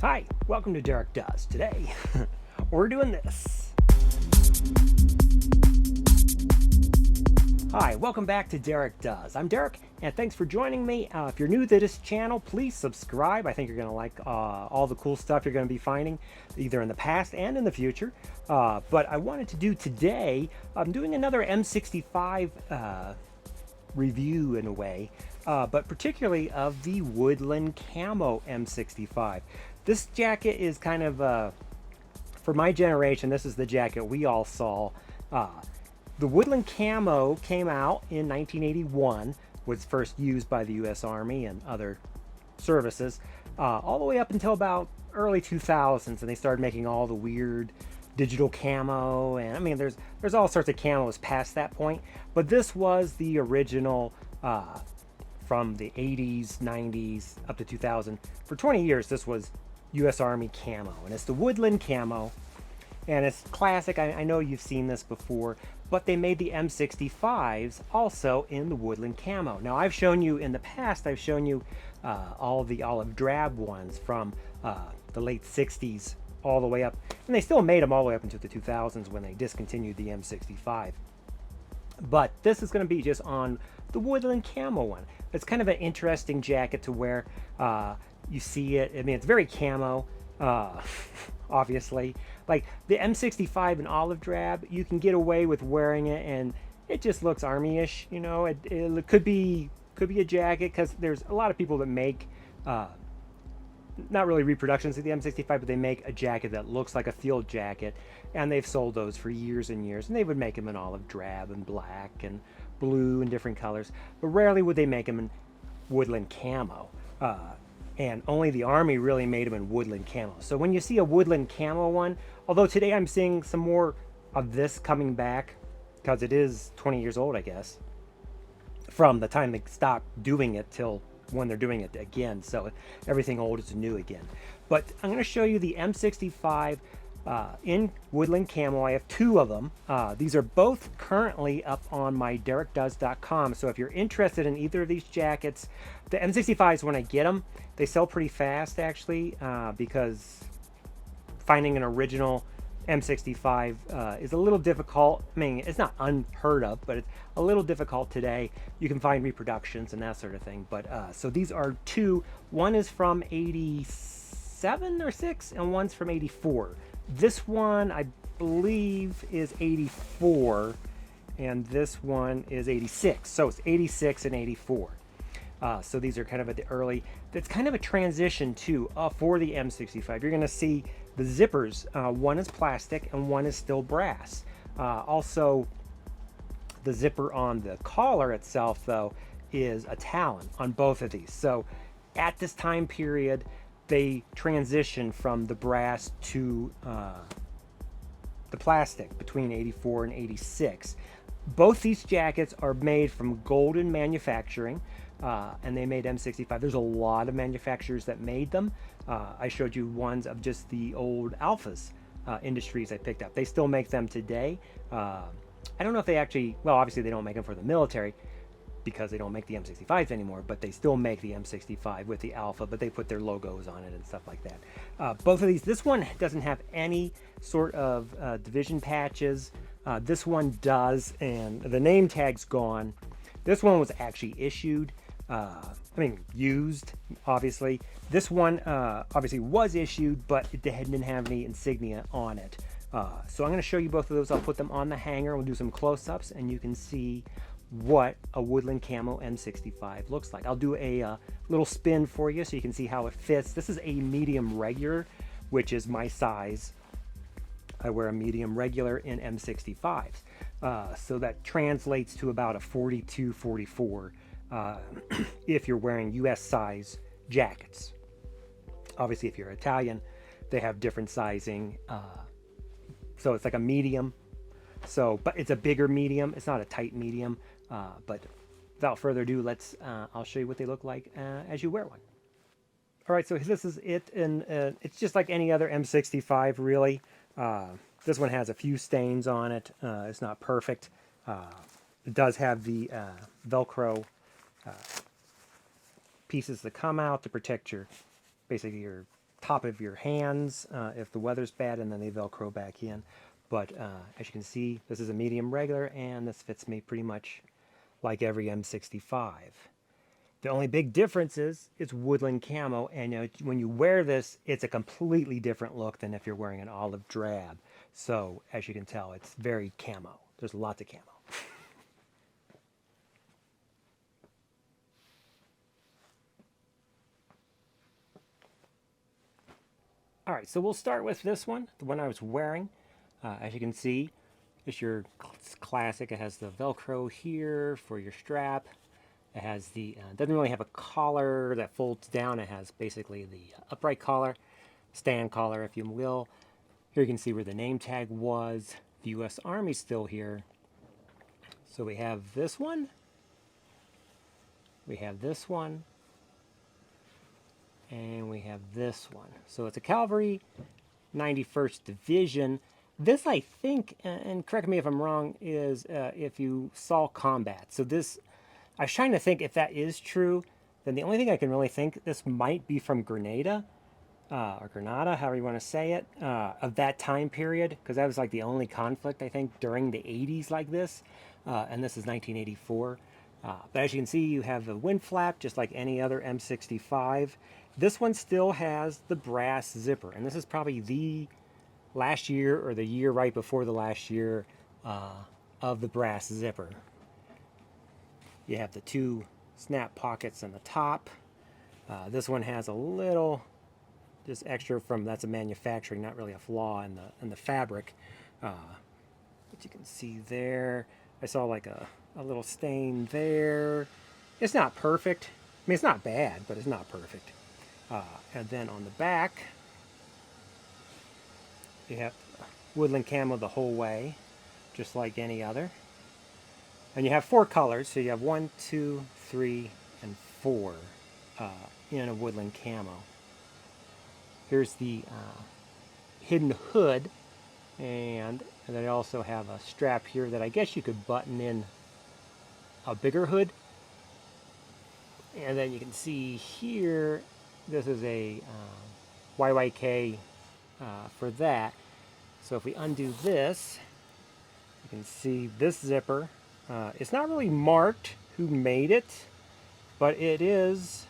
Hi, welcome to Derek Does. Today, we're doing this. Hi, welcome back to Derek Does. I'm Derek, and thanks for joining me. If you're new to this channel, please subscribe. I think you're going to like all the cool stuff you're going to be finding, either in the past and in the future. But I wanted to do today, I'm doing another M65 review in a way, but particularly of the Woodland Camo M65. This jacket is kind of, for my generation, this is the jacket we all saw. The Woodland Camo came out in 1981, was first used by the U.S. Army and other services, all the way up until about early 2000s, and they started making all the weird digital camo, and I mean there's all sorts of camos past that point, but this was the original from the 80s, 90s up to 2000. For 20 years this was U.S. Army camo, and it's the Woodland Camo, and it's classic. I know you've seen this before, but they made the M65s also in the Woodland Camo. Now I've shown you in the past, I've shown you all of the olive drab ones from the late 60s all the way up, and they still made them all the way up into the 2000s when they discontinued the M65. But this is going to be just on the Woodland Camo one. It's kind of an interesting jacket to wear. You see it, I mean, it's very camo, obviously. Like the M65 in olive drab, you can get away with wearing it and it just looks army-ish, you know. It could be a jacket, because there's a lot of people that make not really reproductions of the M65, but they make a jacket that looks like a field jacket, and they've sold those for years and years, and they would make them in olive drab and black and blue and different colors, but rarely would they make them in Woodland Camo. And only the Army really made them in Woodland Camo. So when you see a Woodland Camo one, although today I'm seeing some more of this coming back, because it is 20 years old, I guess, from the time they stopped doing it till when they're doing it again. So everything old is new again. But I'm going to show you the M65 in Woodland Camo. I have two of them. These are both currently up on my derekdoes.com. So if you're interested in either of these jackets, the M65s, when I get them, they sell pretty fast actually, because finding an original M65 is a little difficult. I mean, it's not unheard of, but it's a little difficult today. You can find reproductions and that sort of thing. But so these are two. One is from 87 or 6, and one's from 84. This one, I believe, is 84, and this one is 86. So it's 86 and 84. So these are kind of at the early, that's kind of a transition too for the M65. You're going to see the zippers. One is plastic and one is still brass. Also, the zipper on the collar itself, though, is a Talon on both of these. So at this time period, they transitioned from the brass to the plastic between 84 and 86. Both these jackets are made from Golden Manufacturing, and they made M65. There's a lot of manufacturers that made them. I showed you ones of just the old Alphas Industries I picked up. They still make them today. I don't know if they actually, well, obviously they don't make them for the military because they don't make the M65s anymore, but they still make the M65 with the Alpha, but they put their logos on it and stuff like that. Both of these, this one doesn't have any sort of division patches. This one does, and the name tag's gone. This one was actually issued, used, obviously. This one obviously was issued, but it didn't have any insignia on it. So I'm going to show you both of those. I'll put them on the hanger. We'll do some close-ups, and you can see what a Woodland Camo M65 looks like. I'll do a little spin for you so you can see how it fits. This is a medium regular, which is my size. I wear a medium regular in M65s. So that translates to about a 42, 44 if you're wearing US size jackets. Obviously, if you're Italian, they have different sizing. So it's like a medium. So, but it's a bigger medium. It's not a tight medium. But without further ado, I'll show you what they look like as you wear one. All right, so this is it, and it's just like any other M65, really. This one has a few stains on it. It's not perfect. It does have the Velcro pieces that come out to protect your, basically your top of your hands if the weather's bad, and then they Velcro back in. But as you can see, this is a medium regular, and this fits me pretty much like every M65. The only big difference is it's Woodland Camo, and when you wear this, it's a completely different look than if you're wearing an olive drab. So, as you can tell, it's very camo. There's lots of camo. All right, so we'll start with this one, the one I was wearing. As you can see, it's your classic. It has the Velcro here for your strap. It has the, doesn't really have a collar that folds down. It has basically the upright collar, stand collar, if you will. Here you can see where the name tag was. The U.S. Army's still here. So we have this one. We have this one. And we have this one. So it's a Cavalry 91st Division. This, I think, and correct me if I'm wrong, is if you saw combat. So this, I was trying to think if that is true, then the only thing I can really think, this might be from Grenada, or Grenada, however you want to say it, of that time period, because that was like the only conflict, I think, during the 80s like this, and this is 1984. But as you can see, you have the wind flap, just like any other M65. This one still has the brass zipper, and this is probably the last year or the year right before the last year of the brass zipper. You have the two snap pockets on the top. This one has a little just extra from, that's a manufacturing, not really a flaw in the fabric. But you can see there, I saw like a little stain there. It's not perfect. I mean, it's not bad, but it's not perfect. And then on the back, you have Woodland Camo the whole way, just like any other. And you have 4 colors, so you have 1, 2, 3, and 4 in a Woodland Camo. Here's the hidden hood, and then I also have a strap here that I guess you could button in a bigger hood. And then you can see here, this is a YYK for that. So if we undo this, you can see this zipper. It's not really marked who made it, but it is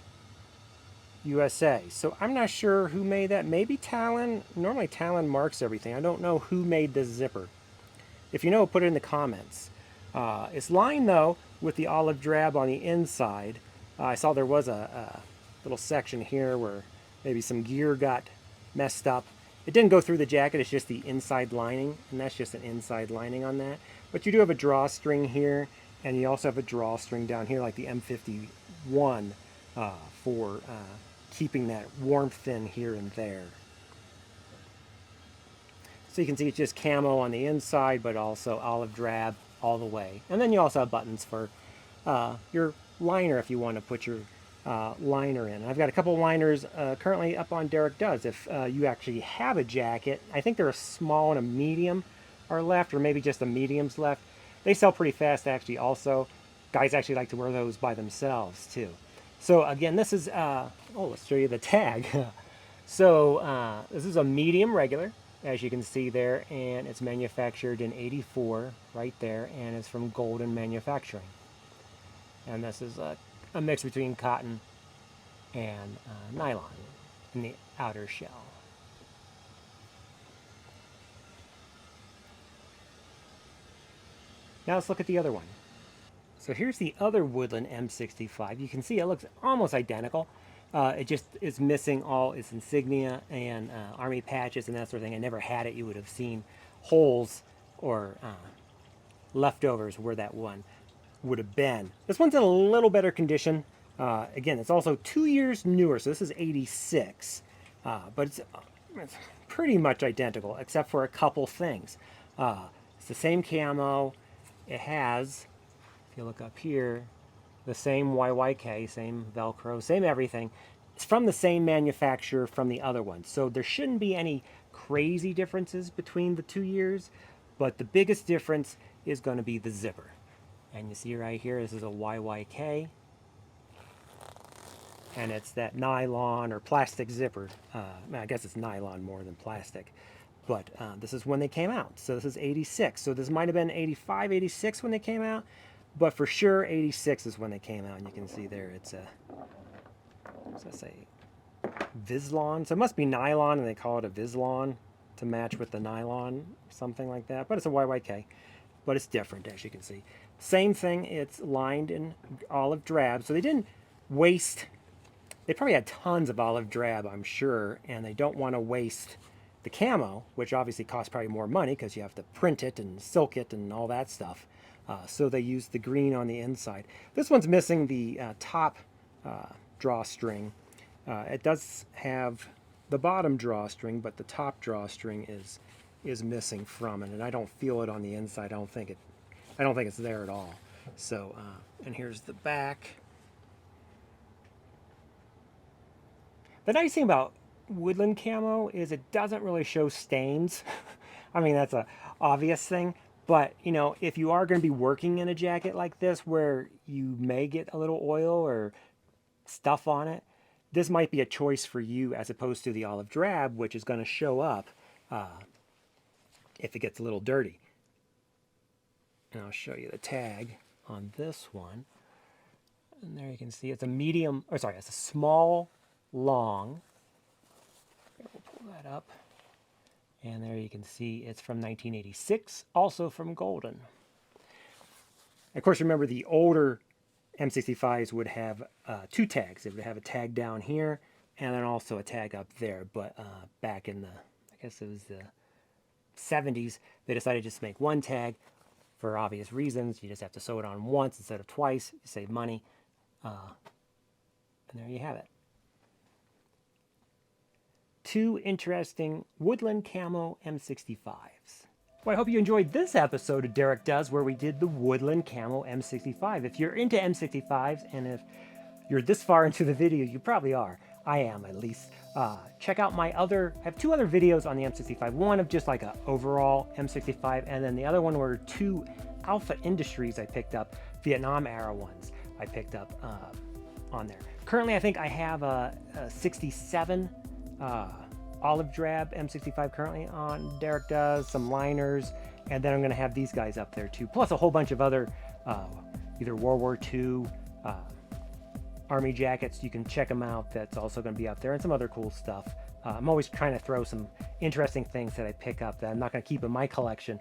USA. So I'm not sure who made that. Maybe Talon. Normally Talon marks everything. I don't know who made this zipper. If you know, put it in the comments. It's lined though with the olive drab on the inside. I saw there was a little section here where maybe some gear got messed up. It didn't go through the jacket, it's just the inside lining, and that's just an inside lining on that. But you do have a drawstring here, and you also have a drawstring down here like the M51 for keeping that warmth in here and there. So you can see it's just camo on the inside, but also olive drab all the way. And then you also have buttons for your liner if you want to put your liner in. I've got a couple liners currently up on Derek Does. If you actually have a jacket, I think there are a small and a medium are left, or maybe just the mediums left. They sell pretty fast actually also. Guys actually like to wear those by themselves too. So again, this is, oh, let's show you the tag. So this is a medium regular, as you can see there, and it's manufactured in '84 right there, and it's from Golden Manufacturing. And this is a mix between cotton and nylon in the outer shell. Now let's look at the other one. So here's the other Woodland M65. You can see it looks almost identical. It just is missing all its insignia and army patches and that sort of thing. I never had it. You would have seen holes or leftovers where that one would have been. This one's in a little better condition. Again, it's also 2 years newer, so this is '86. But it's pretty much identical, except for a couple things. It's the same camo. It has, if you look up here, the same YYK, same Velcro, same everything. It's from the same manufacturer from the other one. So there shouldn't be any crazy differences between the 2 years, but the biggest difference is going to be the zipper. And you see right here, this is a YYK. and it's that nylon or plastic zipper. I guess it's nylon more than plastic, but this is when they came out. So this is 86. So this might have been 85, 86 when they came out, but for sure 86 is when they came out. And you can see there it's a, what's that say? Vislon. So it must be nylon, and they call it a Vislon to match with the nylon, something like that. But it's a YYK, but it's different, as you can see. Same thing, it's lined in olive drab. So they didn't waste, they probably had tons of olive drab, I'm sure, and they don't want to waste the camo, which obviously costs probably more money because you have to print it and silk it and all that stuff. So they used the green on the inside. This one's missing the top drawstring. It does have the bottom drawstring, but the top drawstring is missing from it, and I don't feel it on the inside. I don't think it's there at all. So, and here's the back. The nice thing about Woodland Camo is it doesn't really show stains. I mean, that's a obvious thing, but you know, if you are going to be working in a jacket like this where you may get a little oil or stuff on it, this might be a choice for you as opposed to the olive drab, which is going to show up if it gets a little dirty. And I'll show you the tag on this one. And there you can see it's a medium, or sorry, it's a small, long. We'll pull that up. And there you can see it's from 1986, also from Golden. Of course, remember the older M65s would have two tags. It would have a tag down here and then also a tag up there. But back in the, I guess it was the 70s, they decided just to make one tag for obvious reasons. You just have to sew it on once instead of twice. You save money. And there you have it. Two interesting Woodland Camo M65s. Well, I hope you enjoyed this episode of Derek Does, where we did the Woodland Camo M65. If you're into M65s, and if you're this far into the video, you probably are. I am, at least. Check out my other, I have two other videos on the M65. One of just like an overall M65, and then the other one were two Alpha Industries I picked up, Vietnam era ones I picked up on there. Currently, I think I have a 67 olive drab M65 currently on Derek Does, some liners, and then I'm going to have these guys up there too, plus a whole bunch of other either World War II Army jackets. You can check them out. That's also going to be up there, and some other cool stuff. I'm always trying to throw some interesting things that I pick up that I'm not going to keep in my collection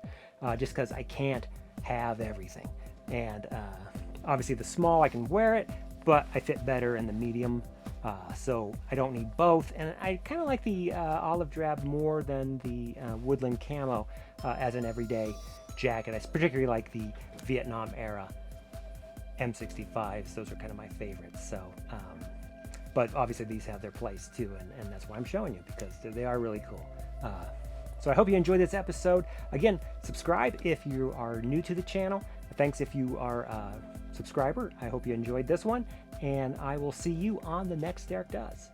just because I can't have everything. And obviously the small, I can wear it, but I fit better in the medium. So I don't need both, and I kind of like the olive drab more than the Woodland Camo as an everyday jacket. I particularly like the Vietnam era M65s. Those are kind of my favorites. So, but obviously these have their place too, and that's why I'm showing you, because they are really cool. So I hope you enjoyed this episode. Again, subscribe if you are new to the channel. Thanks if you are a subscriber. I hope you enjoyed this one, and I will see you on the next Derek Does.